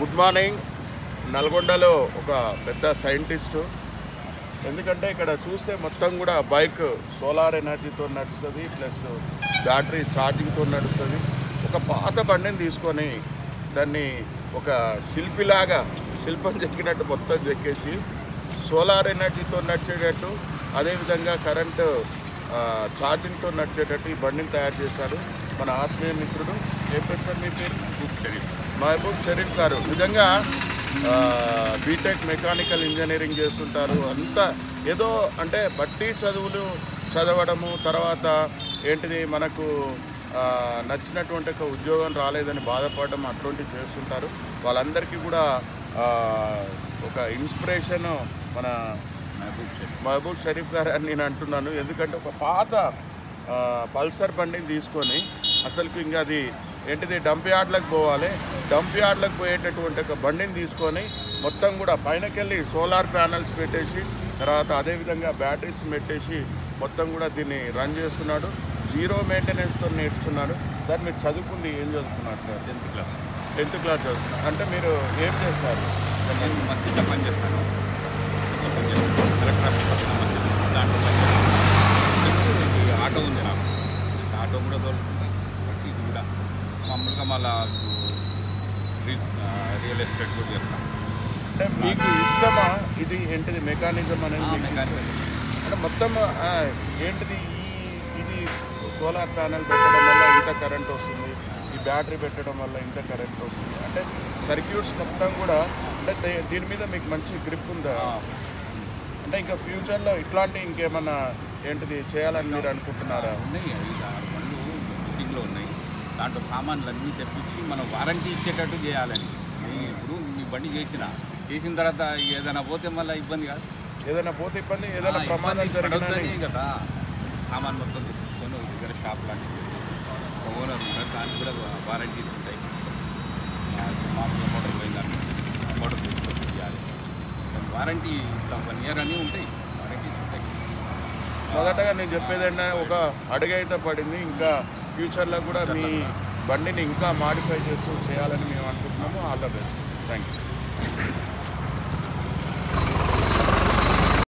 Good morning. నల్గొండలో ఒక పెద్ద సైంటిస్టు. ఎందుకంటే ఇక్కడ చూస్తే మొత్తం కూడా బైక్ సోలార్ ఎనర్జీతో నడుస్తుంది, ప్లస్ బ్యాటరీ ఛార్జింగ్తో నడుస్తుంది. ఒక పాత బండిని తీసుకొని దాన్ని ఒక శిల్పం చెక్కినట్టు మొత్తం చెక్కేసి సోలార్ ఎనర్జీతో నడిచేటట్టు, అదేవిధంగా కరెంటు ఛార్జింగ్తో నడిచేటట్టు ఈ బండిని తయారు చేశారు మన ఆత్మీయ మిత్రుడు. ఏం పేరు మీ పేరు? మహబూబ్ షరీఫ్ గారు. నిజంగా బీటెక్ మెకానికల్ ఇంజనీరింగ్ చేస్తుంటారు. అంతా ఏదో అంటే బట్టి చదువులు చదవడము, తర్వాత ఏంటిది మనకు నచ్చినటువంటి ఒక ఉద్యోగం రాలేదని బాధపడడం అటువంటివి చేస్తుంటారు. వాళ్ళందరికీ కూడా ఒక ఇన్స్పిరేషన్ మన మహబూబ్ షరీఫ్ గారు అని నేను అంటున్నాను. ఎందుకంటే ఒక పాత పల్సర్ బండిని తీసుకొని అసలుకి ఇంకా అది ఏంటిది డంప్ యార్డ్లకు పోవాలి, డంప్ యార్డ్లకు పోయేటటువంటి ఒక బండిని తీసుకొని మొత్తం కూడా పైనకెళ్ళి సోలార్ ప్యానల్స్ పెట్టేసి, తర్వాత అదేవిధంగా బ్యాటరీస్ పెట్టేసి మొత్తం కూడా దీన్ని రన్ చేస్తున్నాడు. జీరో మెయింటెనెన్స్తో నేర్చుకున్నాడు. సార్ మీరు చదువుకుంది ఏం చదువుకున్నారు సార్? 10th క్లాస్ చదువుతున్నారు. అంటే మీరు ఏం చేస్తారు? నేను మసీదులో పనిచేస్తాను. ఆటో ఉంది నాకు, ఆటో కూడా తోలుకుంటాను. ఇది కూడా మామూలుగా మళ్ళా రియల్ ఎస్టేట్ కూడా చేస్తాను. అంటే మీకు ఇష్టమా ఇది ఏంటిది మెకానిజం అనేది? అంటే మొత్తం ఏంటిది ఇది సోలార్ ప్యానెల్ పెట్టడం వల్ల ఇంత కరెంట్ వస్తుంది, ఈ బ్యాటరీ పెట్టడం వల్ల ఇంత కరెంట్ వస్తుంది, అంటే సర్క్యూట్స్ మొత్తం కూడా అంటే దీని మీద మీకు మంచి గ్రిప్ ఉందా? అంటే ఇంకా ఫ్యూచర్లో ఇట్లాంటి ఇంకేమన్నా ఏంటిది చేయాలని మీరు అనుకుంటున్నారా? ఉన్నాయి, 5-6 బండ్లు బుకింగ్లో ఉన్నాయి. దాంట్లో సామాన్లు అన్నీ తెప్పించి మనం వారంటీ ఇచ్చేటట్టు చేయాలని. ఇప్పుడు మీ బండి చేసిన తర్వాత ఏదైనా పోతే మళ్ళీ ఇబ్బంది కాదు. ఏదైనా పోతే ఇబ్బంది, ఏదైనా ప్రమాదం జరగదని కదా. సామాన్ మొత్తం తెప్పించుకొని ఒక దగ్గర షాప్ లాంటివి ఓనర్ ఉంటారు, దానికి కూడా వారంటీస్ ఉంటాయి. మామూలుగా మోటార్ పోయిందని మోటార్ తీసుకొని చేయాలి. వారంటీ 1 year అని ఉంటాయి, వారంటీస్ ఉంటాయి. మొదటగా నేను చెప్పేదంటే ఒక అడుగు అయితే పడింది. ఇంకా ఫ్యూచర్లో కూడా మీ బండిని ఇంకా మాడిఫై చేస్తూ చేయాలని మేము అనుకుంటున్నాము. All the best. Thank you.